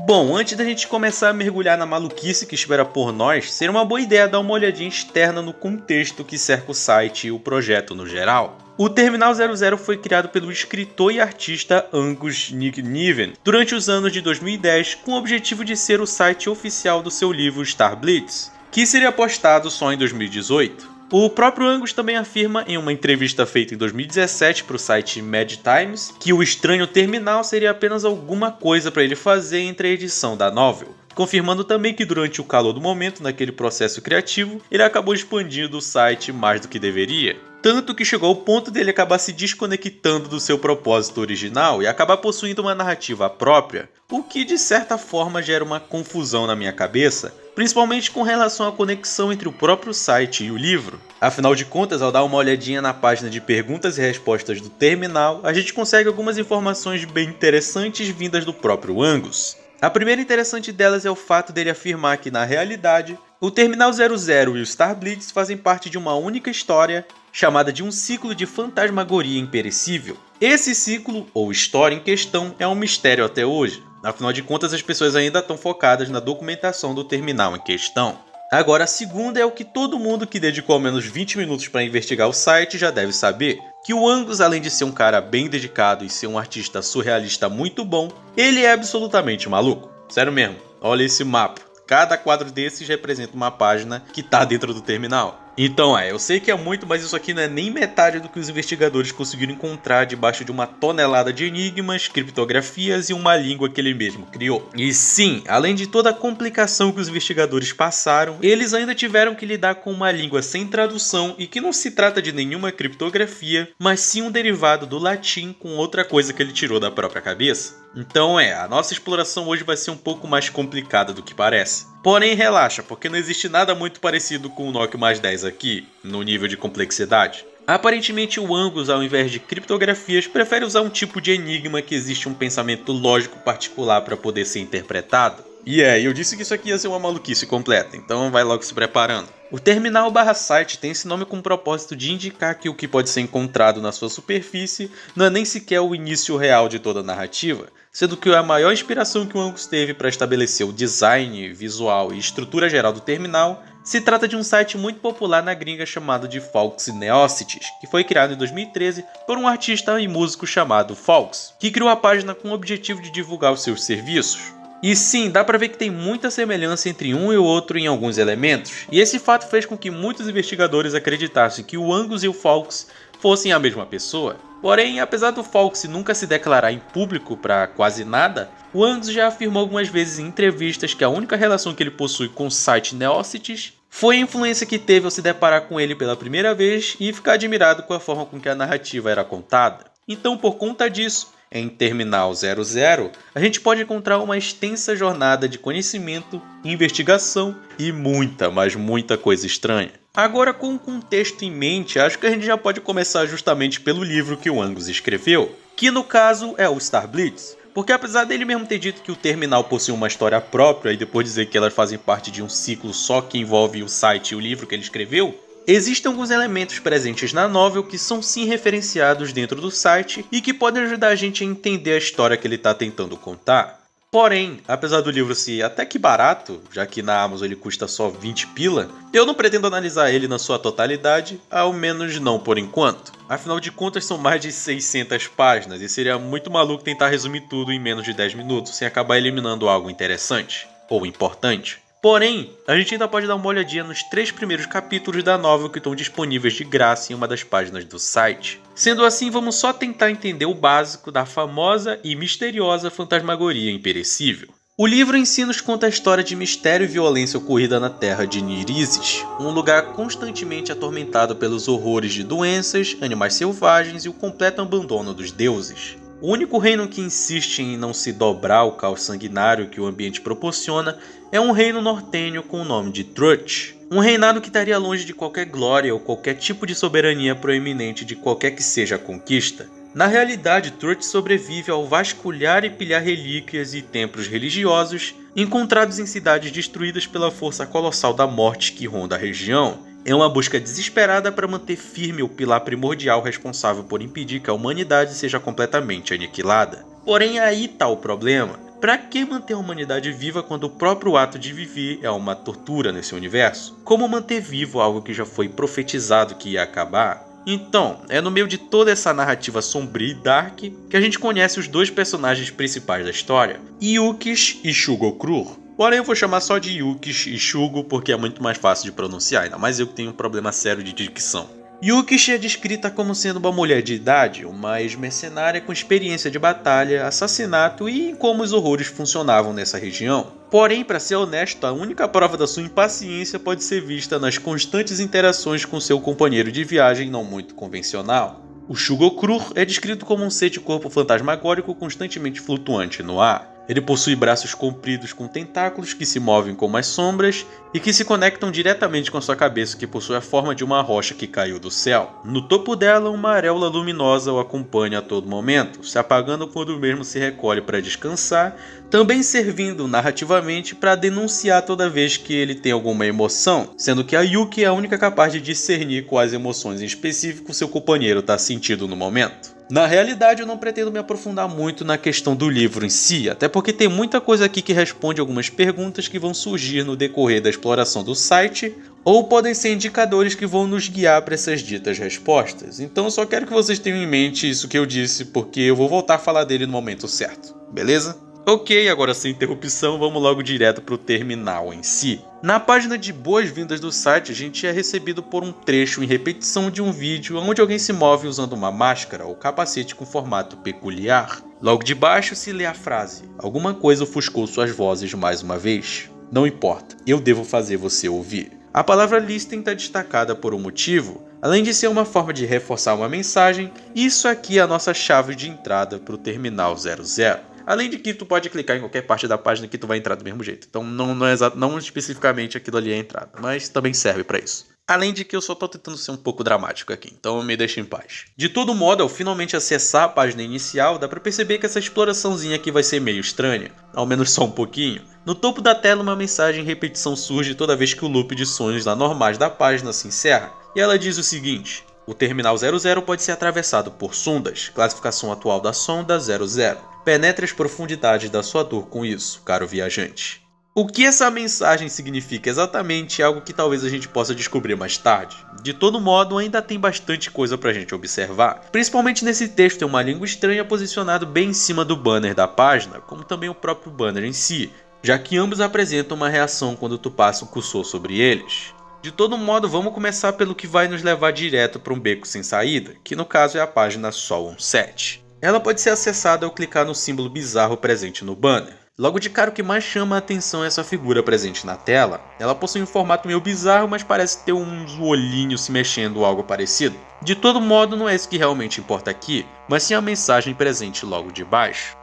Bom, antes da gente começar a mergulhar na maluquice que espera por nós, seria uma boa ideia dar uma olhadinha externa no contexto que cerca o site e o projeto no geral. O Terminal 00 foi criado pelo escritor e artista Angus Niven durante os anos de 2010 com o objetivo de ser o site oficial do seu livro Star Blitz, que seria postado só em 2018. O próprio Angus também afirma em uma entrevista feita em 2017 para o site Mad Times que o estranho terminal seria apenas alguma coisa para ele fazer entre a edição da novel, confirmando também que durante o calor do momento naquele processo criativo, ele acabou expandindo o site mais do que deveria. Tanto que chegou ao ponto dele acabar se desconectando do seu propósito original e acabar possuindo uma narrativa própria, o que de certa forma gera uma confusão na minha cabeça, principalmente com relação à conexão entre o próprio site e o livro. Afinal de contas, ao dar uma olhadinha na página de perguntas e respostas do terminal, a gente consegue algumas informações bem interessantes vindas do próprio Angus. A primeira interessante delas é o fato dele afirmar que, na realidade, o Terminal 00 e o Star Blitz fazem parte de uma única história chamada de um ciclo de fantasmagoria imperecível. Esse ciclo, ou história em questão, é um mistério até hoje. Afinal de contas, as pessoas ainda estão focadas na documentação do terminal em questão. Agora, a segunda é o que todo mundo que dedicou ao menos 20 minutos para investigar o site já deve saber, que o Angus, além de ser um cara bem dedicado e ser um artista surrealista muito bom, ele é absolutamente maluco. Sério mesmo, olha esse mapa. Cada quadro desses representa uma página que está dentro do terminal. Então eu sei que é muito, mas isso aqui não é nem metade do que os investigadores conseguiram encontrar debaixo de uma tonelada de enigmas, criptografias e uma língua que ele mesmo criou. E sim, além de toda a complicação que os investigadores passaram, eles ainda tiveram que lidar com uma língua sem tradução e que não se trata de nenhuma criptografia, mas sim um derivado do latim com outra coisa que ele tirou da própria cabeça. Então a nossa exploração hoje vai ser um pouco mais complicada do que parece. Porém, relaxa, porque não existe nada muito parecido com o Nokia mais 10 aqui, no nível de complexidade. Aparentemente, o Angus, ao invés de criptografias, prefere usar um tipo de enigma que existe um pensamento lógico particular para poder ser interpretado. E eu disse que isso aqui ia ser uma maluquice completa, então vai logo se preparando. O terminal/site tem esse nome com o propósito de indicar que o que pode ser encontrado na sua superfície não é nem sequer o início real de toda a narrativa, sendo que a maior inspiração que o Angus teve para estabelecer o design visual e estrutura geral do terminal se trata de um site muito popular na gringa chamado de Fawkes Neocities, que foi criado em 2013 por um artista e músico chamado Fawkes, que criou a página com o objetivo de divulgar os seus serviços. E sim, dá pra ver que tem muita semelhança entre um e o outro em alguns elementos, e esse fato fez com que muitos investigadores acreditassem que o Angus e o Fawkes fossem a mesma pessoa. Porém, apesar do Fawkes nunca se declarar em público para quase nada, o Angus já afirmou algumas vezes em entrevistas que a única relação que ele possui com o site Neocities foi a influência que teve ao se deparar com ele pela primeira vez e ficar admirado com a forma com que a narrativa era contada. Então, por conta disso, em Terminal 00, a gente pode encontrar uma extensa jornada de conhecimento, investigação e muita, mas muita coisa estranha. Agora, com o contexto em mente, acho que a gente já pode começar justamente pelo livro que o Angus escreveu, que no caso é o Star Blitz, porque apesar dele mesmo ter dito que o terminal possui uma história própria e depois dizer que elas fazem parte de um ciclo só que envolve o site e o livro que ele escreveu, existem alguns elementos presentes na novel que são sim referenciados dentro do site e que podem ajudar a gente a entender a história que ele está tentando contar. Porém, apesar do livro ser até que barato, já que na Amazon ele custa só 20 pila, eu não pretendo analisar ele na sua totalidade, ao menos não por enquanto. Afinal de contas são mais de 600 páginas e seria muito maluco tentar resumir tudo em menos de 10 minutos sem acabar eliminando algo interessante ou importante. Porém, a gente ainda pode dar uma olhadinha nos 3 primeiros capítulos da novel que estão disponíveis de graça em uma das páginas do site. Sendo assim, vamos só tentar entender o básico da famosa e misteriosa fantasmagoria imperecível. O livro em si nos conta a história de mistério e violência ocorrida na terra de Nirisis, um lugar constantemente atormentado pelos horrores de doenças, animais selvagens e o completo abandono dos deuses. O único reino que insiste em não se dobrar ao caos sanguinário que o ambiente proporciona é um reino nortenho com o nome de Trutt, um reinado que estaria longe de qualquer glória ou qualquer tipo de soberania proeminente de qualquer que seja a conquista. Na realidade, Trutt sobrevive ao vasculhar e pilhar relíquias e templos religiosos encontrados em cidades destruídas pela força colossal da morte que ronda a região. É uma busca desesperada para manter firme o pilar primordial responsável por impedir que a humanidade seja completamente aniquilada. Porém, aí está o problema. Pra que manter a humanidade viva quando o próprio ato de viver é uma tortura nesse universo? Como manter vivo algo que já foi profetizado que ia acabar? Então, é no meio de toda essa narrativa sombria e dark que a gente conhece os dois personagens principais da história, Yukis e Shugo Krur. Porém, eu vou chamar só de Yukis e Shugo porque é muito mais fácil de pronunciar, ainda mais eu que tenho um problema sério de dicção. Yukis é descrita como sendo uma mulher de idade, uma ex-mercenária com experiência de batalha, assassinato e em como os horrores funcionavam nessa região. Porém, para ser honesto, a única prova da sua impaciência pode ser vista nas constantes interações com seu companheiro de viagem não muito convencional. O Shugo Krur é descrito como um ser de corpo fantasmagórico constantemente flutuante no ar. Ele possui braços compridos com tentáculos que se movem como as sombras e que se conectam diretamente com a sua cabeça, que possui a forma de uma rocha que caiu do céu. No topo dela, uma auréola luminosa o acompanha a todo momento, se apagando quando o mesmo se recolhe para descansar, também servindo narrativamente para denunciar toda vez que ele tem alguma emoção, sendo que a Yuki é a única capaz de discernir quais emoções em específico seu companheiro está sentindo no momento. Na realidade, eu não pretendo me aprofundar muito na questão do livro em si, até porque tem muita coisa aqui que responde algumas perguntas que vão surgir no decorrer da exploração do site, ou podem ser indicadores que vão nos guiar para essas ditas respostas. Então eu só quero que vocês tenham em mente isso que eu disse, porque eu vou voltar a falar dele no momento certo, beleza? Ok, agora sem interrupção, vamos logo direto para o terminal em si. Na página de boas-vindas do site, a gente é recebido por um trecho em repetição de um vídeo onde alguém se move usando uma máscara ou capacete com formato peculiar. Logo de baixo se lê a frase: "Alguma coisa ofuscou suas vozes mais uma vez. Não importa, eu devo fazer você ouvir." A palavra listening está destacada por um motivo. Além de ser uma forma de reforçar uma mensagem, isso aqui é a nossa chave de entrada para o terminal 00. Além de que tu pode clicar em qualquer parte da página que tu vai entrar do mesmo jeito. Então não especificamente aquilo ali é a entrada, mas também serve para isso. Além de que eu só tô tentando ser um pouco dramático aqui, então me deixa em paz. De todo modo, ao finalmente acessar a página inicial, dá pra perceber que essa exploraçãozinha aqui vai ser meio estranha, ao menos só um pouquinho. No topo da tela, uma mensagem em repetição surge toda vez que o loop de sons anormais da página se encerra, e ela diz o seguinte: "O terminal 00 pode ser atravessado por sondas, classificação atual da sonda 00. Penetre as profundidades da sua dor com isso, caro viajante." O que essa mensagem significa exatamente é algo que talvez a gente possa descobrir mais tarde. De todo modo, ainda tem bastante coisa pra gente observar. Principalmente nesse texto tem uma língua estranha posicionado bem em cima do banner da página, como também o próprio banner em si, já que ambos apresentam uma reação quando tu passa o cursor sobre eles. De todo modo, vamos começar pelo que vai nos levar direto para um beco sem saída, que no caso é a página Sol 17. Ela pode ser acessada ao clicar no símbolo bizarro presente no banner. Logo de cara, o que mais chama a atenção é essa figura presente na tela. Ela possui um formato meio bizarro, mas parece ter uns olhinhos se mexendo ou algo parecido. De todo modo, não é isso que realmente importa aqui, mas sim a mensagem presente logo de baixo.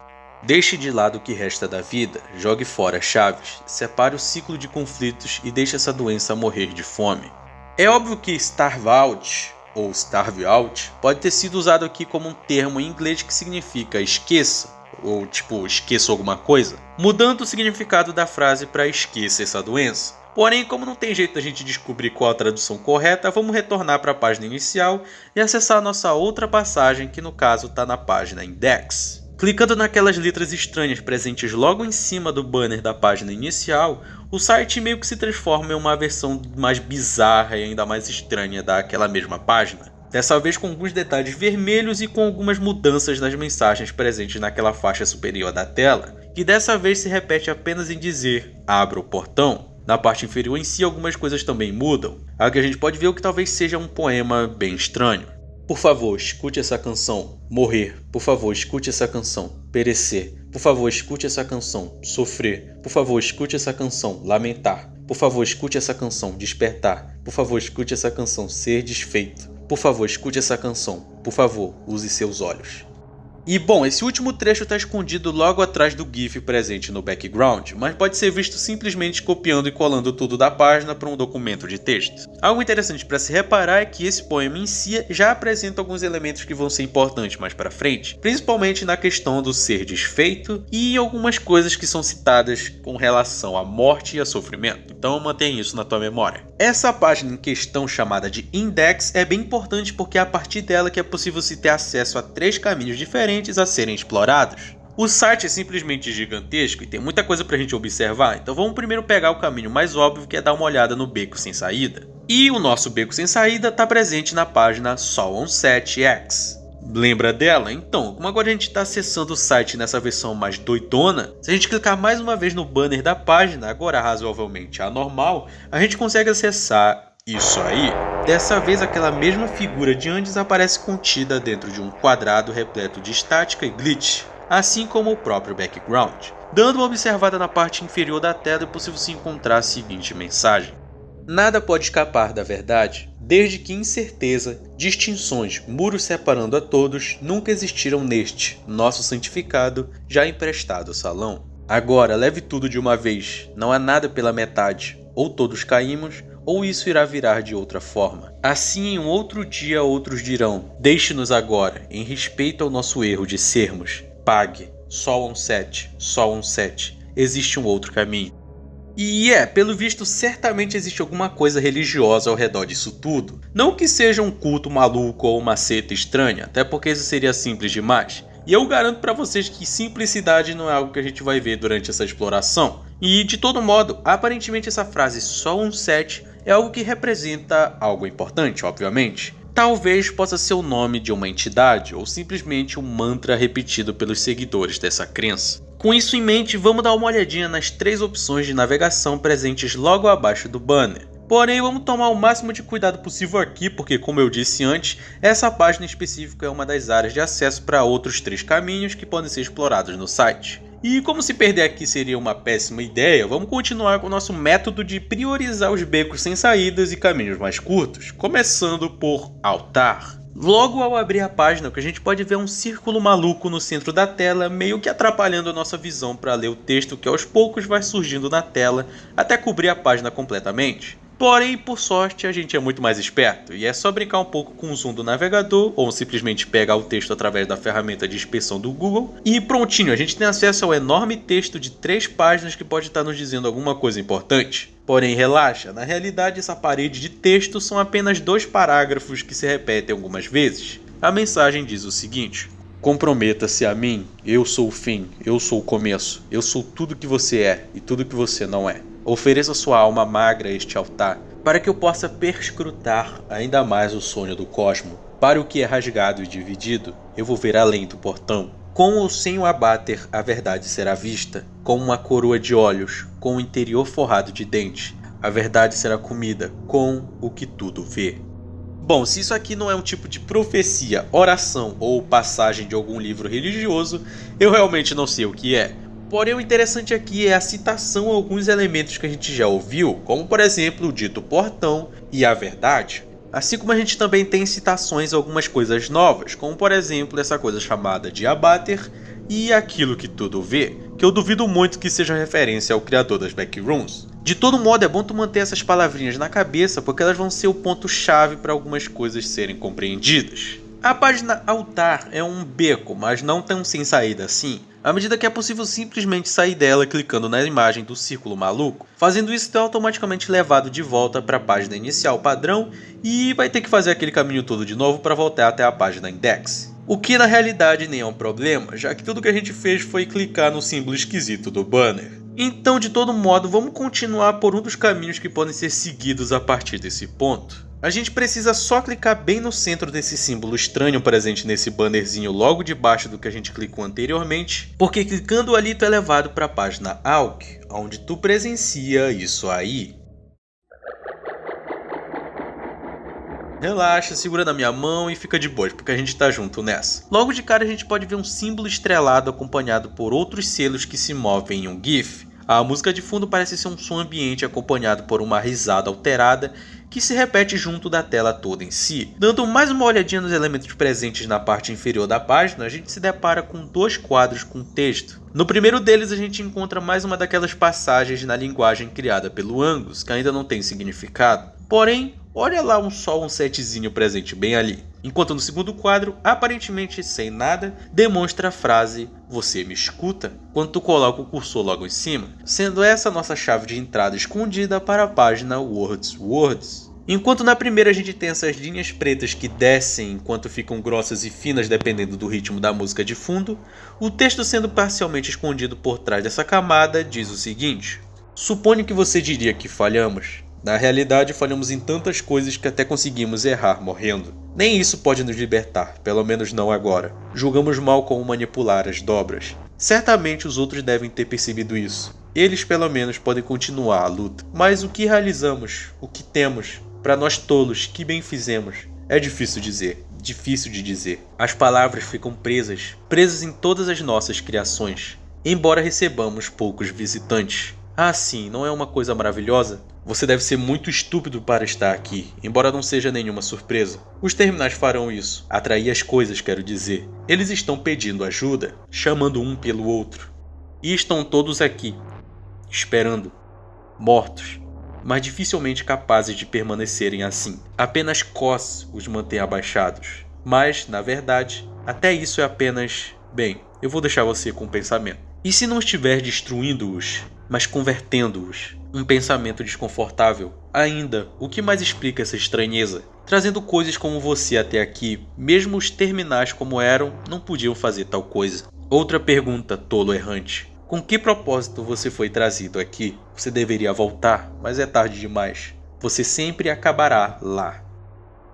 Deixe de lado o que resta da vida, jogue fora as chaves, separe o ciclo de conflitos e deixe essa doença morrer de fome. É óbvio que starve out, ou starve out, pode ter sido usado aqui como um termo em inglês que significa esqueça, ou tipo, esqueça alguma coisa, mudando o significado da frase para esqueça essa doença. Porém, como não tem jeito da gente descobrir qual a tradução correta, vamos retornar para a página inicial e acessar a nossa outra passagem, que no caso está na página Index. Clicando naquelas letras estranhas presentes logo em cima do banner da página inicial, o site meio que se transforma em uma versão mais bizarra e ainda mais estranha daquela mesma página. Dessa vez com alguns detalhes vermelhos e com algumas mudanças nas mensagens presentes naquela faixa superior da tela, que dessa vez se repete apenas em dizer "abra o portão". Na parte inferior em si algumas coisas também mudam, algo que a gente pode ver o que talvez seja um poema bem estranho. Por favor, escute essa canção. Morrer. Por favor, escute essa canção. Perecer. Por favor, escute essa canção. Sofrer. Por favor, escute essa canção. Lamentar. Por favor, escute essa canção. Despertar. Por favor, escute essa canção. Ser desfeito. Por favor, escute essa canção. Por favor, use seus olhos. E bom, esse último trecho está escondido logo atrás do GIF presente no background, mas pode ser visto simplesmente copiando e colando tudo da página para um documento de texto. Algo interessante para se reparar é que esse poema em si já apresenta alguns elementos que vão ser importantes mais para frente, principalmente na questão do ser desfeito e algumas coisas que são citadas com relação à morte e a sofrimento, então mantenha isso na tua memória. Essa página em questão, chamada de Index, é bem importante porque é a partir dela que é possível se ter acesso a 3 caminhos diferentes a serem explorados. O site é simplesmente gigantesco e tem muita coisa pra gente observar, então vamos primeiro pegar o caminho mais óbvio, que é dar uma olhada no beco sem saída. E o nosso beco sem saída está presente na página Sol17X. Lembra dela? Então, como agora a gente está acessando o site nessa versão mais doidona, se a gente clicar mais uma vez no banner da página, agora razoavelmente anormal, a gente consegue acessar isso aí. Dessa vez aquela mesma figura de antes aparece contida dentro de um quadrado repleto de estática e glitch, assim como o próprio background. Dando uma observada na parte inferior da tela é possível se encontrar a seguinte mensagem: nada pode escapar da verdade, desde que incerteza, distinções, muros separando a todos, nunca existiram neste, nosso santificado, já emprestado salão. Agora leve tudo de uma vez, não há nada pela metade, ou todos caímos, ou isso irá virar de outra forma. Assim em um outro dia outros dirão, deixe-nos agora, em respeito ao nosso erro de sermos. Pague, Sol 17, Sol 17, existe um outro caminho. E pelo visto, certamente existe alguma coisa religiosa ao redor disso tudo. Não que seja um culto maluco ou uma seita estranha, até porque isso seria simples demais. E eu garanto pra vocês que simplicidade não é algo que a gente vai ver durante essa exploração. E de todo modo, aparentemente essa frase Sol 17 é algo que representa algo importante, obviamente. Talvez possa ser o nome de uma entidade ou simplesmente um mantra repetido pelos seguidores dessa crença. Com isso em mente, vamos dar uma olhadinha nas 3 opções de navegação presentes logo abaixo do banner. Porém, vamos tomar o máximo de cuidado possível aqui, porque como eu disse antes, essa página específica é uma das áreas de acesso para outros 3 caminhos que podem ser explorados no site. E como se perder aqui seria uma péssima ideia, vamos continuar com o nosso método de priorizar os becos sem saídas e caminhos mais curtos, começando por altar. Logo ao abrir a página, o que a gente pode ver é um círculo maluco no centro da tela, meio que atrapalhando a nossa visão para ler o texto que aos poucos vai surgindo na tela até cobrir a página completamente. Porém, por sorte, a gente é muito mais esperto e é só brincar um pouco com o zoom do navegador ou simplesmente pegar o texto através da ferramenta de inspeção do Google e prontinho, a gente tem acesso ao enorme texto de 3 páginas que pode estar nos dizendo alguma coisa importante. Porém, relaxa, na realidade essa parede de texto são apenas 2 parágrafos que se repetem algumas vezes. A mensagem diz o seguinte: comprometa-se a mim, eu sou o fim, eu sou o começo, eu sou tudo que você é e tudo que você não é. Ofereça sua alma magra a este altar, para que eu possa perscrutar ainda mais o sonho do cosmo. Para o que é rasgado e dividido, eu vou ver além do portão. Com ou sem o abáter, a verdade será vista, como uma coroa de olhos, com o interior forrado de dente. A verdade será comida, com o que tudo vê. Bom, se isso aqui não é um tipo de profecia, oração ou passagem de algum livro religioso, eu realmente não sei o que é. Porém, o interessante aqui é a citação a alguns elementos que a gente já ouviu, como por exemplo o dito portão e a verdade. Assim como a gente também tem citações a algumas coisas novas, como por exemplo essa coisa chamada de abáter e aquilo que tudo vê, que eu duvido muito que seja referência ao criador das Backrooms. De todo modo, é bom tu manter essas palavrinhas na cabeça, porque elas vão ser o ponto-chave para algumas coisas serem compreendidas. A página altar é um beco, mas não tão sem saída assim, à medida que é possível simplesmente sair dela clicando na imagem do círculo maluco. Fazendo isso, tu é automaticamente levado de volta para a página inicial padrão e vai ter que fazer aquele caminho todo de novo para voltar até a página index. O que na realidade nem é um problema, já que tudo que a gente fez foi clicar no símbolo esquisito do banner. Então, de todo modo, vamos continuar por um dos caminhos que podem ser seguidos a partir desse ponto. A gente precisa só clicar bem no centro desse símbolo estranho presente nesse bannerzinho logo debaixo do que a gente clicou anteriormente, porque clicando ali tu é levado para a página AUG, onde tu presencia isso aí. Relaxa, segura na minha mão e fica de boa, porque a gente tá junto nessa. Logo de cara a gente pode ver um símbolo estrelado acompanhado por outros selos que se movem em um GIF. A música de fundo parece ser um som ambiente acompanhado por uma risada alterada que se repete junto da tela toda em si. Dando mais uma olhadinha nos elementos presentes na parte inferior da página, a gente se depara com 2 quadros com texto. No primeiro deles a gente encontra mais uma daquelas passagens na linguagem criada pelo Angus, que ainda não tem significado. Porém, olha lá um Sol 17zinho presente bem ali. Enquanto no segundo quadro, aparentemente sem nada, demonstra a frase "Você me escuta?" quando tu coloca o cursor logo em cima, sendo essa nossa chave de entrada escondida para a página Words. Enquanto na primeira a gente tem essas linhas pretas que descem enquanto ficam grossas e finas dependendo do ritmo da música de fundo, o texto sendo parcialmente escondido por trás dessa camada diz o seguinte: suponho que você diria que falhamos. Na realidade, falhamos em tantas coisas que até conseguimos errar morrendo. Nem isso pode nos libertar, pelo menos não agora. Julgamos mal como manipular as dobras. Certamente os outros devem ter percebido isso. Eles pelo menos podem continuar a luta. Mas o que realizamos, o que temos, para nós tolos, que bem fizemos, é difícil de dizer. As palavras ficam presas em todas as nossas criações, embora recebamos poucos visitantes. Ah, sim, não é uma coisa maravilhosa? Você deve ser muito estúpido para estar aqui, embora não seja nenhuma surpresa. Os terminais farão isso. Atrair as coisas, quero dizer. Eles estão pedindo ajuda, chamando um pelo outro. E estão todos aqui, esperando, mortos, mas dificilmente capazes de permanecerem assim. Apenas Cos os mantém abaixados. Mas, na verdade, até isso é apenas... Bem, eu vou deixar você com o pensamento. E se não estiver destruindo-os, mas convertendo-os? Um pensamento desconfortável. Ainda, o que mais explica essa estranheza? Trazendo coisas como você até aqui, mesmo os terminais como eram, não podiam fazer tal coisa. Outra pergunta, tolo errante. Com que propósito você foi trazido aqui? Você deveria voltar, mas é tarde demais. Você sempre acabará lá.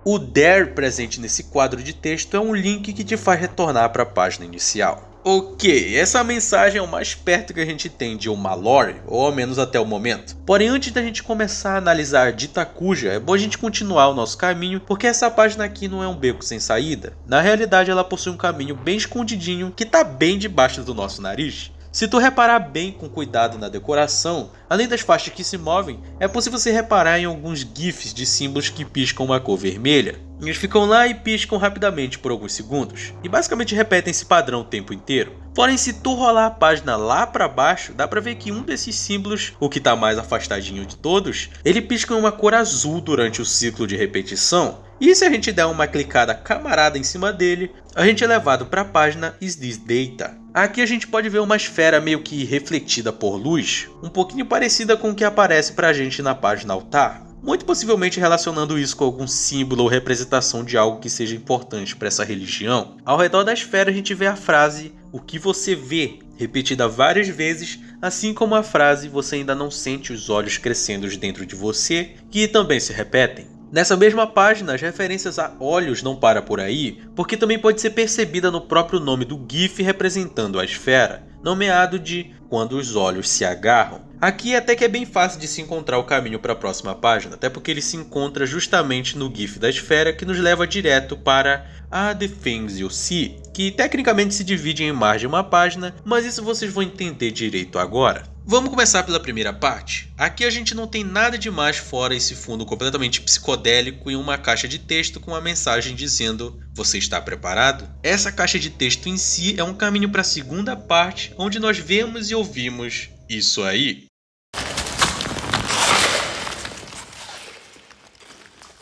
O there presente nesse quadro de texto é um link que te faz retornar para a página inicial. Ok, essa mensagem é o mais perto que a gente tem de uma lore, ou ao menos até o momento. Porém, antes da gente começar a analisar Ditacuja, é bom a gente continuar o nosso caminho, porque essa página aqui não é um beco sem saída. Na realidade, ela possui um caminho bem escondidinho, que está bem debaixo do nosso nariz. Se tu reparar bem com cuidado na decoração, além das faixas que se movem, é possível você reparar em alguns gifs de símbolos que piscam uma cor vermelha. Eles ficam lá e piscam rapidamente por alguns segundos, e basicamente repetem esse padrão o tempo inteiro. Porém, se tu rolar a página lá para baixo, dá pra ver que um desses símbolos, o que tá mais afastadinho de todos, ele pisca em uma cor azul durante o ciclo de repetição. E se a gente der uma clicada camarada em cima dele, a gente é levado para a página Is This Data? Aqui a gente pode ver uma esfera meio que refletida por luz, um pouquinho parecida com o que aparece pra gente na página Altar. Muito possivelmente relacionando isso com algum símbolo ou representação de algo que seja importante para essa religião. Ao redor da esfera a gente vê a frase "O que você vê", repetida várias vezes, assim como a frase "Você ainda não sente os olhos crescendo dentro de você", que também se repetem. Nessa mesma página, as referências a olhos não param por aí, porque também pode ser percebida no próprio nome do GIF representando a esfera, nomeado de "Quando os olhos se agarram". Aqui até que é bem fácil de se encontrar o caminho para a próxima página, até porque ele se encontra justamente no GIF da esfera que nos leva direto para The Things You See, que tecnicamente se divide em mais de uma página, mas isso vocês vão entender direito agora. Vamos começar pela primeira parte. Aqui a gente não tem nada demais fora esse fundo completamente psicodélico e uma caixa de texto com uma mensagem dizendo "Você está preparado?". Essa caixa de texto em si é um caminho para a segunda parte, onde nós vemos e ouvimos isso aí.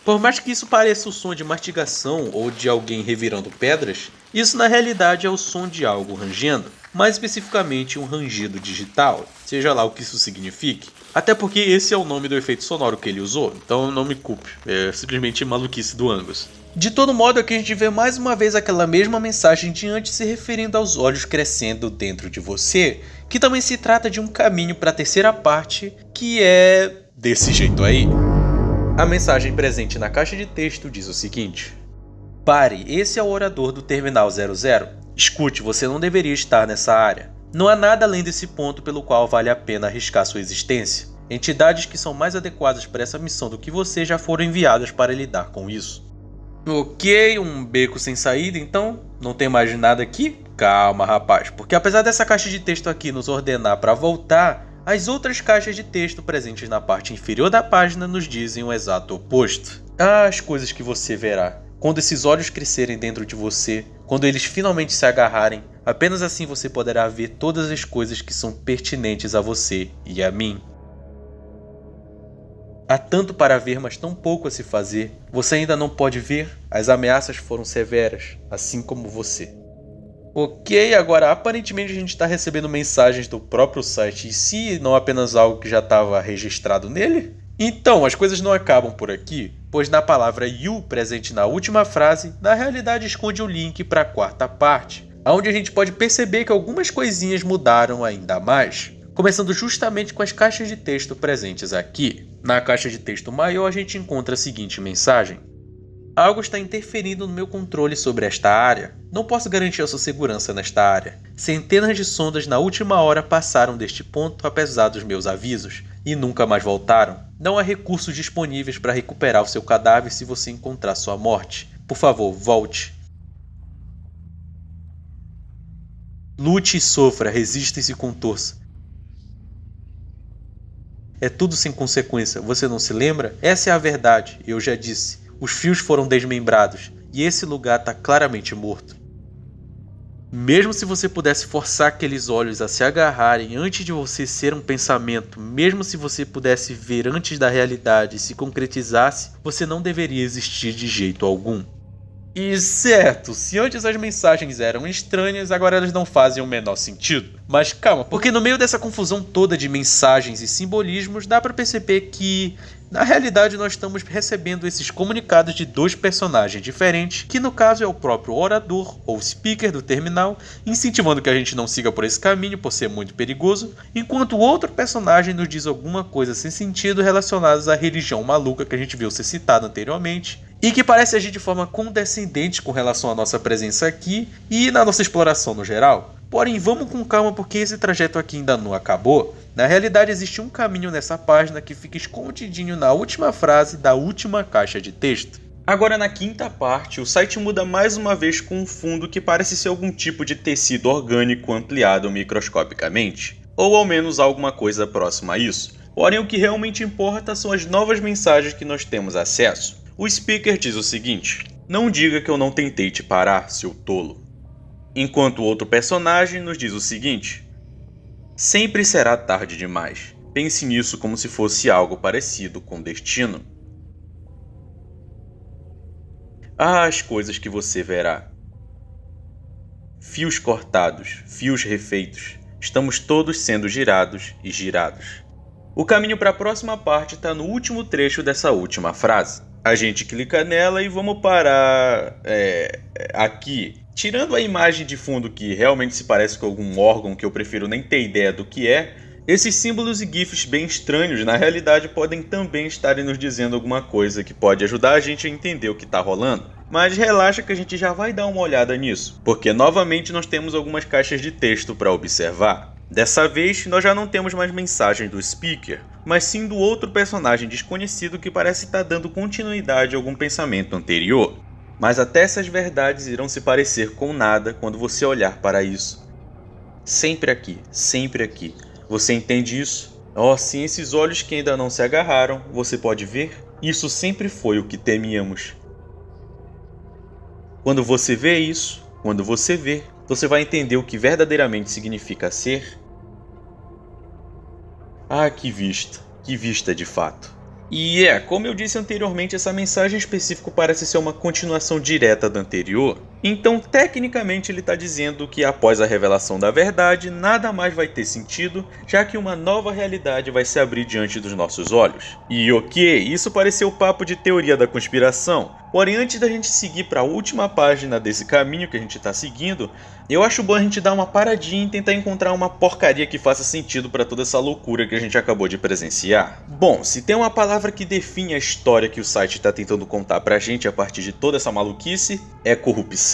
Por mais que isso pareça o som de mastigação ou de alguém revirando pedras, isso na realidade é o som de algo rangendo, mais especificamente um rangido digital, seja lá o que isso signifique. Até porque esse é o nome do efeito sonoro que ele usou, então não me culpe, é simplesmente maluquice do Angus. De todo modo, aqui a gente vê mais uma vez aquela mesma mensagem de antes se referindo aos olhos crescendo dentro de você, que também se trata de um caminho para a terceira parte, que é desse jeito aí. A mensagem presente na caixa de texto diz o seguinte: "Pare, esse é o orador do Terminal 00. Escute, você não deveria estar nessa área. Não há nada além desse ponto pelo qual vale a pena arriscar sua existência. Entidades que são mais adequadas para essa missão do que você já foram enviadas para lidar com isso." Ok, um beco sem saída, então? Não tem mais nada aqui? Calma, rapaz, porque apesar dessa caixa de texto aqui nos ordenar para voltar, as outras caixas de texto presentes na parte inferior da página nos dizem o exato oposto. As coisas que você verá. Quando esses olhos crescerem dentro de você, quando eles finalmente se agarrarem, apenas assim você poderá ver todas as coisas que são pertinentes a você e a mim. Há tanto para ver, mas tão pouco a se fazer. Você ainda não pode ver? As ameaças foram severas, assim como você. Ok, agora aparentemente a gente está recebendo mensagens do próprio site em si, não apenas algo que já estava registrado nele? Então, as coisas não acabam por aqui, pois na palavra you presente na última frase, na realidade esconde o link para a quarta parte, onde a gente pode perceber que algumas coisinhas mudaram ainda mais. Começando justamente com as caixas de texto presentes aqui. Na caixa de texto maior a gente encontra a seguinte mensagem: algo está interferindo no meu controle sobre esta área. Não posso garantir a sua segurança nesta área. Centenas de sondas na última hora passaram deste ponto apesar dos meus avisos, e nunca mais voltaram. Não há recursos disponíveis para recuperar o seu cadáver se você encontrar sua morte. Por favor, volte. Lute e sofra, resista e se contorça. É tudo sem consequência, você não se lembra? Essa é a verdade, eu já disse. Os fios foram desmembrados, e esse lugar está claramente morto. Mesmo se você pudesse forçar aqueles olhos a se agarrarem antes de você ser um pensamento, mesmo se você pudesse ver antes da realidade e se concretizasse, você não deveria existir de jeito algum. E certo, se antes as mensagens eram estranhas, agora elas não fazem o menor sentido. Mas calma, porque no meio dessa confusão toda de mensagens e simbolismos, dá pra perceber que, na realidade, nós estamos recebendo esses comunicados de dois personagens diferentes, que no caso é o próprio orador, ou speaker do terminal, incentivando que a gente não siga por esse caminho por ser muito perigoso, enquanto o outro personagem nos diz alguma coisa sem sentido relacionada à religião maluca que a gente viu ser citada anteriormente, e que parece agir de forma condescendente com relação à nossa presença aqui e na nossa exploração no geral. Porém, vamos com calma porque esse trajeto aqui ainda não acabou. Na realidade, existe um caminho nessa página que fica escondidinho na última frase da última caixa de texto. Agora, na quinta parte, o site muda mais uma vez com um fundo que parece ser algum tipo de tecido orgânico ampliado microscopicamente, ou ao menos alguma coisa próxima a isso. Porém, o que realmente importa são as novas mensagens que nós temos acesso. O speaker diz o seguinte: não diga que eu não tentei te parar, seu tolo. Enquanto o outro personagem nos diz o seguinte: sempre será tarde demais. Pense nisso como se fosse algo parecido com destino. Ah, as coisas que você verá. Fios cortados, fios refeitos. Estamos todos sendo girados e girados. O caminho para a próxima parte está no último trecho dessa última frase. A gente clica nela e vamos parar aqui. Tirando a imagem de fundo que realmente se parece com algum órgão que eu prefiro nem ter ideia do que é, esses símbolos e gifs bem estranhos na realidade podem também estarem nos dizendo alguma coisa que pode ajudar a gente a entender o que está rolando. Mas relaxa que a gente já vai dar uma olhada nisso, porque novamente nós temos algumas caixas de texto para observar. Dessa vez, nós já não temos mais mensagem do speaker, mas sim do outro personagem desconhecido que parece estar dando continuidade a algum pensamento anterior. Mas até essas verdades irão se parecer com nada quando você olhar para isso. Sempre aqui, sempre aqui. Você entende isso? Oh, sim, esses olhos que ainda não se agarraram, você pode ver? Isso sempre foi o que temíamos. Quando você vê isso, quando você vê, você vai entender o que verdadeiramente significa ser. Ah, que vista de fato. E como eu disse anteriormente, essa mensagem específica parece ser uma continuação direta da anterior. Então, tecnicamente, ele está dizendo que após a revelação da verdade, nada mais vai ter sentido, já que uma nova realidade vai se abrir diante dos nossos olhos. E isso pareceu papo de teoria da conspiração. Porém, antes da gente seguir para a última página desse caminho que a gente está seguindo, eu acho bom a gente dar uma paradinha e tentar encontrar uma porcaria que faça sentido para toda essa loucura que a gente acabou de presenciar. Bom, se tem uma palavra que define a história que o site está tentando contar pra gente a partir de toda essa maluquice, é corrupção.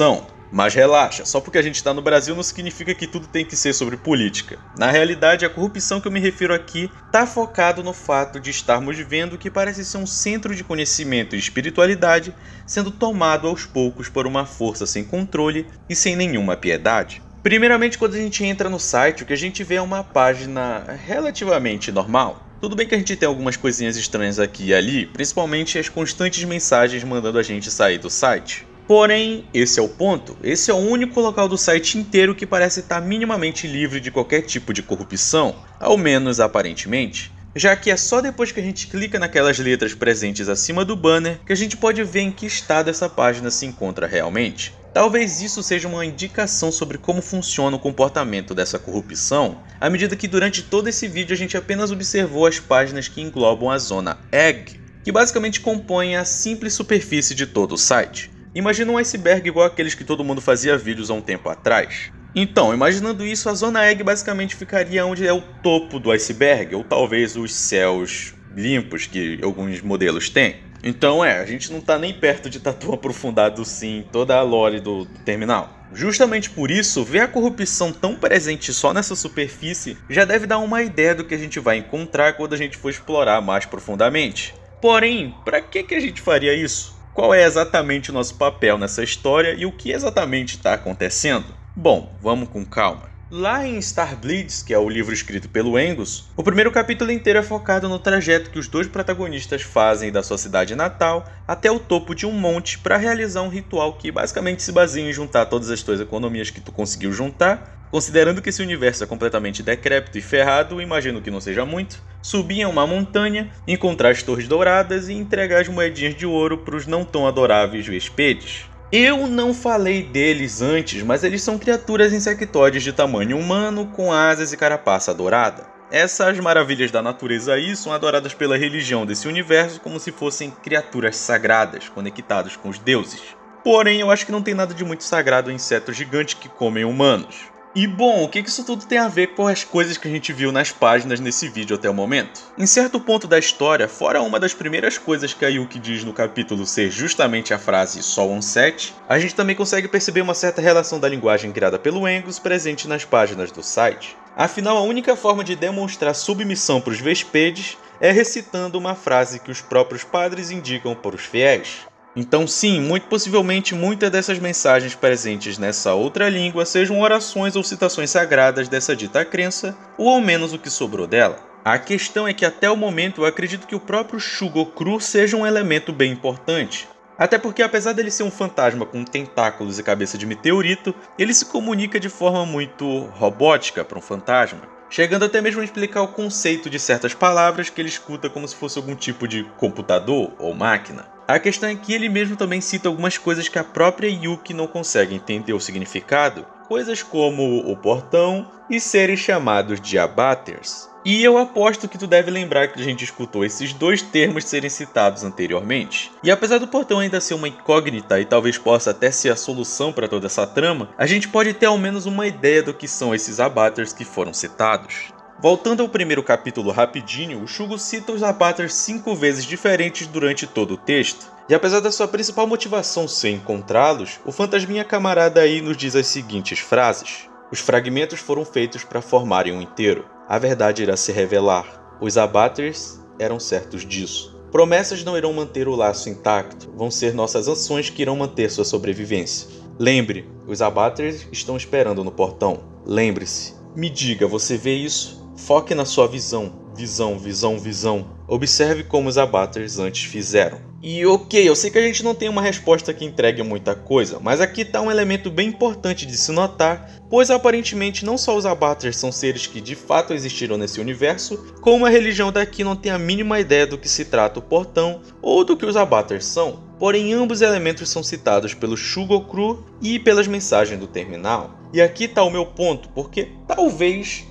Mas relaxa, só porque a gente está no Brasil não significa que tudo tem que ser sobre política. Na realidade, a corrupção que eu me refiro aqui está focado no fato de estarmos vendo que parece ser um centro de conhecimento e espiritualidade sendo tomado aos poucos por uma força sem controle e sem nenhuma piedade. Primeiramente, quando a gente entra no site, o que a gente vê é uma página relativamente normal. Tudo bem que a gente tem algumas coisinhas estranhas aqui e ali, principalmente as constantes mensagens mandando a gente sair do site. Porém, esse é o ponto. Esse é o único local do site inteiro que parece estar minimamente livre de qualquer tipo de corrupção, ao menos aparentemente, já que é só depois que a gente clica naquelas letras presentes acima do banner que a gente pode ver em que estado essa página se encontra realmente. Talvez isso seja uma indicação sobre como funciona o comportamento dessa corrupção, à medida que durante todo esse vídeo a gente apenas observou as páginas que englobam a zona Egg, que basicamente compõem a simples superfície de todo o site. Imagina um iceberg igual aqueles que todo mundo fazia vídeos há um tempo atrás. Então, imaginando isso, a zona Egg basicamente ficaria onde é o topo do iceberg, ou talvez os céus limpos que alguns modelos têm. Então a gente não tá nem perto de estar tão aprofundado sim em toda a lore do terminal. Justamente por isso, ver a corrupção tão presente só nessa superfície já deve dar uma ideia do que a gente vai encontrar quando a gente for explorar mais profundamente. Porém, para que a gente faria isso? Qual é exatamente o nosso papel nessa história e o que exatamente está acontecendo? Bom, vamos com calma. Lá em Starblitz, que é o livro escrito pelo Angus, o primeiro capítulo inteiro é focado no trajeto que os dois protagonistas fazem da sua cidade natal até o topo de um monte para realizar um ritual que basicamente se baseia em juntar todas as tuas economias que tu conseguiu juntar. Considerando que esse universo é completamente decrépito e ferrado, imagino que não seja muito, subir em uma montanha, encontrar as torres douradas e entregar as moedinhas de ouro para os não tão adoráveis Vespedes. Eu não falei deles antes, mas eles são criaturas insectoides de tamanho humano com asas e carapaça dourada. Essas maravilhas da natureza aí são adoradas pela religião desse universo como se fossem criaturas sagradas, conectadas com os deuses. Porém, eu acho que não tem nada de muito sagrado em insetos gigantes que comem humanos. E bom, o que isso tudo tem a ver com as coisas que a gente viu nas páginas nesse vídeo até o momento? Em certo ponto da história, fora uma das primeiras coisas que a Yuki diz no capítulo ser justamente a frase Sol on Set, a gente também consegue perceber uma certa relação da linguagem criada pelo Angus presente nas páginas do site. Afinal, a única forma de demonstrar submissão para os Vespedes é recitando uma frase que os próprios padres indicam para os fiéis. Então sim, muito possivelmente muitas dessas mensagens presentes nessa outra língua sejam orações ou citações sagradas dessa dita crença, ou ao menos o que sobrou dela. A questão é que até o momento eu acredito que o próprio Shugokuru seja um elemento bem importante. Até porque apesar dele ser um fantasma com tentáculos e cabeça de meteorito, ele se comunica de forma muito robótica para um fantasma, chegando até mesmo a explicar o conceito de certas palavras que ele escuta como se fosse algum tipo de computador ou máquina. A questão é que ele mesmo também cita algumas coisas que a própria Yuki não consegue entender o significado, coisas como o portão e seres chamados de abaters. E eu aposto que tu deve lembrar que a gente escutou esses dois termos serem citados anteriormente. E apesar do portão ainda ser uma incógnita e talvez possa até ser a solução para toda essa trama, a gente pode ter ao menos uma ideia do que são esses abaters que foram citados. Voltando ao primeiro capítulo rapidinho, o Shugo cita os abaters 5 vezes diferentes durante todo o texto. E apesar da sua principal motivação ser encontrá-los, o fantasminha camarada aí nos diz as seguintes frases. Os fragmentos foram feitos para formarem um inteiro. A verdade irá se revelar. Os abaters eram certos disso. Promessas não irão manter o laço intacto, vão ser nossas ações que irão manter sua sobrevivência. Lembre, os abaters estão esperando no portão. Lembre-se. Me diga, você vê isso? Foque na sua visão. Visão, visão, visão. Observe como os abaters antes fizeram. E ok, eu sei que a gente não tem uma resposta que entregue muita coisa, mas aqui está um elemento bem importante de se notar, pois aparentemente não só os abaters são seres que de fato existiram nesse universo, como a religião daqui não tem a mínima ideia do que se trata o portão ou do que os abaters são. Porém, ambos elementos são citados pelo Shugokuru e pelas mensagens do terminal. E aqui está o meu ponto, porque talvez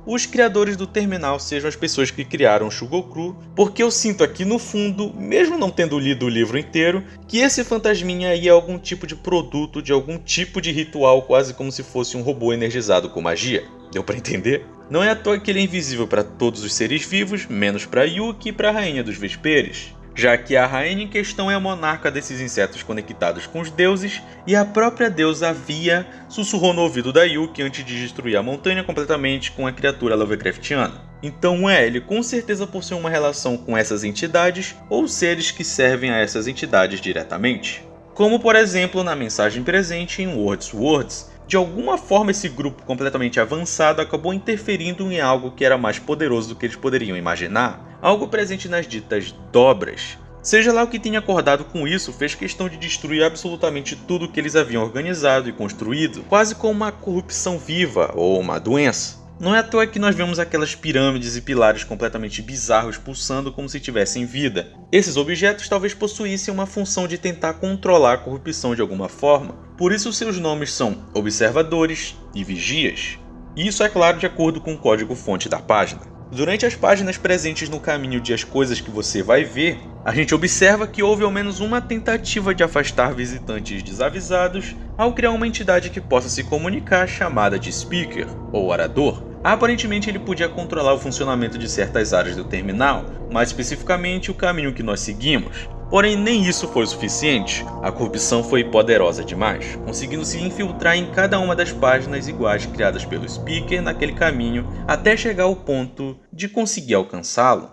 os criadores do terminal sejam as pessoas que criaram o Shugokuru, porque eu sinto aqui no fundo, mesmo não tendo lido o livro inteiro, que esse fantasminha aí é algum tipo de produto de algum tipo de ritual, quase como se fosse um robô energizado com magia. Deu pra entender? Não é à toa que ele é invisível para todos os seres vivos, menos para Yuki e para a rainha dos Vesperes, já que a rainha em questão é a monarca desses insetos conectados com os deuses, e a própria deusa Via sussurrou no ouvido da Yuki antes de destruir a montanha completamente com a criatura Lovecraftiana. Então ele com certeza possui uma relação com essas entidades ou seres que servem a essas entidades diretamente. Como por exemplo na mensagem presente em Words, de alguma forma esse grupo completamente avançado acabou interferindo em algo que era mais poderoso do que eles poderiam imaginar, algo presente nas ditas dobras. Seja lá o que tenha acordado com isso, fez questão de destruir absolutamente tudo que eles haviam organizado e construído, quase como uma corrupção viva ou uma doença. Não é à toa que nós vemos aquelas pirâmides e pilares completamente bizarros pulsando como se tivessem vida. Esses objetos talvez possuíssem uma função de tentar controlar a corrupção de alguma forma, por isso seus nomes são observadores e vigias. E isso é claro de acordo com o código-fonte da página. Durante as páginas presentes no caminho de As Coisas que você vai ver, a gente observa que houve ao menos uma tentativa de afastar visitantes desavisados ao criar uma entidade que possa se comunicar chamada de Speaker, ou Orador. Aparentemente ele podia controlar o funcionamento de certas áreas do terminal, mais especificamente o caminho que nós seguimos. Porém, nem isso foi o suficiente. A corrupção foi poderosa demais, conseguindo se infiltrar em cada uma das páginas iguais criadas pelo Speaker naquele caminho até chegar ao ponto de conseguir alcançá-lo.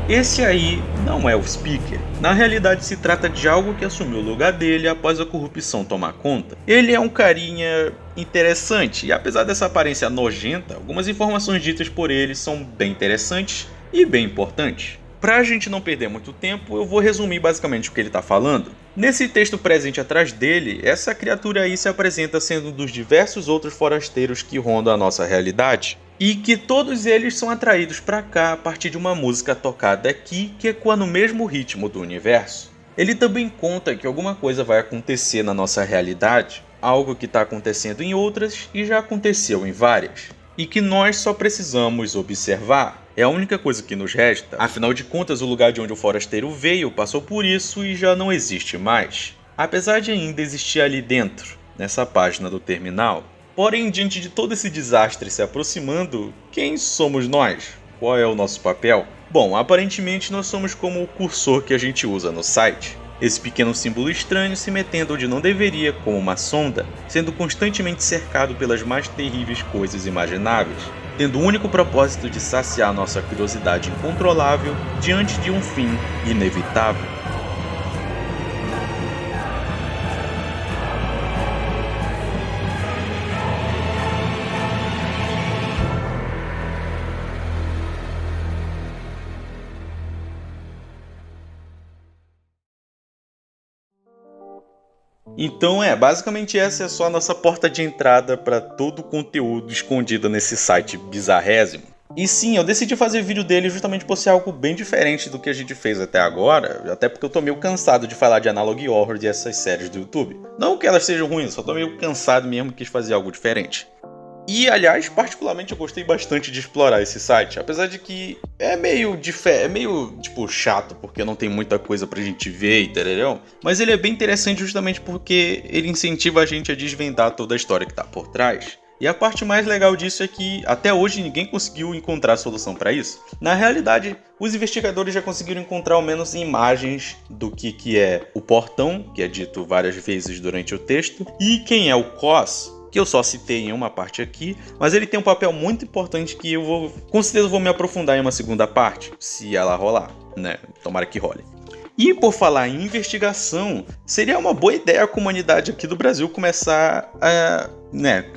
Esse aí não é o Speaker. Na realidade se trata de algo que assumiu o lugar dele após a corrupção tomar conta. Ele é um carinha interessante e apesar dessa aparência nojenta, algumas informações ditas por ele são bem interessantes e bem importantes. Pra gente não perder muito tempo, eu vou resumir basicamente o que ele tá falando. Nesse texto presente atrás dele, essa criatura aí se apresenta sendo um dos diversos outros forasteiros que rondam a nossa realidade. E que todos eles são atraídos pra cá a partir de uma música tocada aqui que ecoa no mesmo ritmo do universo. Ele também conta que alguma coisa vai acontecer na nossa realidade, algo que está acontecendo em outras e já aconteceu em várias. E que nós só precisamos observar. É a única coisa que nos resta, afinal de contas o lugar de onde o forasteiro veio passou por isso e já não existe mais. Apesar de ainda existir ali dentro, nessa página do terminal. Porém, diante de todo esse desastre se aproximando, quem somos nós? Qual é o nosso papel? Bom, aparentemente nós somos como o cursor que a gente usa no site. Esse pequeno símbolo estranho se metendo onde não deveria, como uma sonda, sendo constantemente cercado pelas mais terríveis coisas imagináveis, tendo o único propósito de saciar nossa curiosidade incontrolável diante de um fim inevitável. Então basicamente essa é só a nossa porta de entrada para todo o conteúdo escondido nesse site bizarrésimo. E sim, eu decidi fazer vídeo dele justamente por ser algo bem diferente do que a gente fez até agora, até porque eu tô meio cansado de falar de Analog Horror e essas séries do YouTube. Não que elas sejam ruins, só tô meio cansado mesmo e quis fazer algo diferente. E, aliás, particularmente eu gostei bastante de explorar esse site, apesar de que é meio chato, porque não tem muita coisa pra gente ver, entendeu? Mas ele é bem interessante justamente porque ele incentiva a gente a desvendar toda a história que tá por trás. E a parte mais legal disso é que até hoje ninguém conseguiu encontrar a solução para isso. Na realidade, os investigadores já conseguiram encontrar ao menos imagens do que é o portão, que é dito várias vezes durante o texto, e quem é o Cos, que eu só citei em uma parte aqui, mas ele tem um papel muito importante que com certeza vou me aprofundar em uma segunda parte, se ela rolar, né? Tomara que role. E por falar em investigação, seria uma boa ideia a comunidade aqui do Brasil começar a,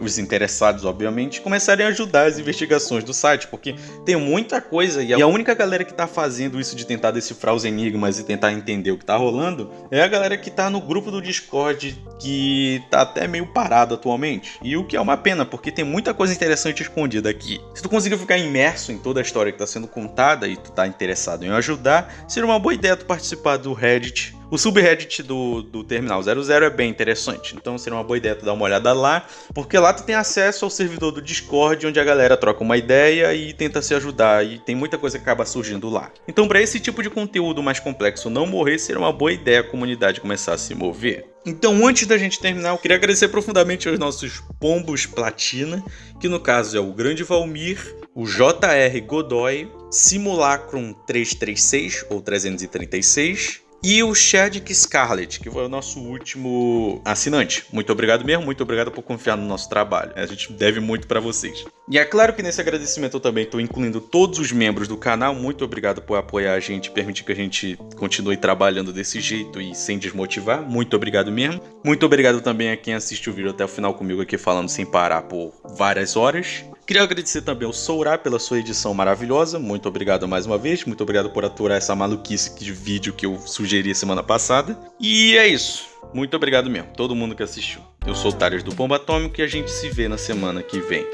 os interessados obviamente, começarem a ajudar as investigações do site, porque tem muita coisa e a única galera que tá fazendo isso de tentar decifrar os enigmas e tentar entender o que tá rolando é a galera que tá no grupo do Discord, que tá até meio parado atualmente. E o que é uma pena, porque tem muita coisa interessante escondida aqui. Se tu conseguir ficar imerso em toda a história que tá sendo contada e tu tá interessado em ajudar, seria uma boa ideia tu participar do Reddit. O subreddit do Terminal 00 é bem interessante, então seria uma boa ideia tu dar uma olhada lá, porque lá tu tem acesso ao servidor do Discord, onde a galera troca uma ideia e tenta se ajudar, e tem muita coisa que acaba surgindo lá. Então para esse tipo de conteúdo mais complexo não morrer, seria uma boa ideia a comunidade começar a se mover. Então antes da gente terminar, eu queria agradecer profundamente aos nossos pombos platina, que no caso é o Grande Valmir, o JR Godoy, Simulacrum 336 ou 336... e o Shadik Scarlet, que foi o nosso último assinante. Muito obrigado mesmo, muito obrigado por confiar no nosso trabalho. A gente deve muito pra vocês. E é claro que nesse agradecimento eu também estou incluindo todos os membros do canal. Muito obrigado por apoiar a gente e permitir que a gente continue trabalhando desse jeito e sem desmotivar. Muito obrigado mesmo. Muito obrigado também a quem assistiu o vídeo até o final comigo aqui falando sem parar por várias horas. Queria agradecer também ao Sourá pela sua edição maravilhosa. Muito obrigado mais uma vez. Muito obrigado por aturar essa maluquice de vídeo que eu sugeri semana passada. E é isso. Muito obrigado mesmo, todo mundo que assistiu. Eu sou o Thales do Pombo Atômico e a gente se vê na semana que vem.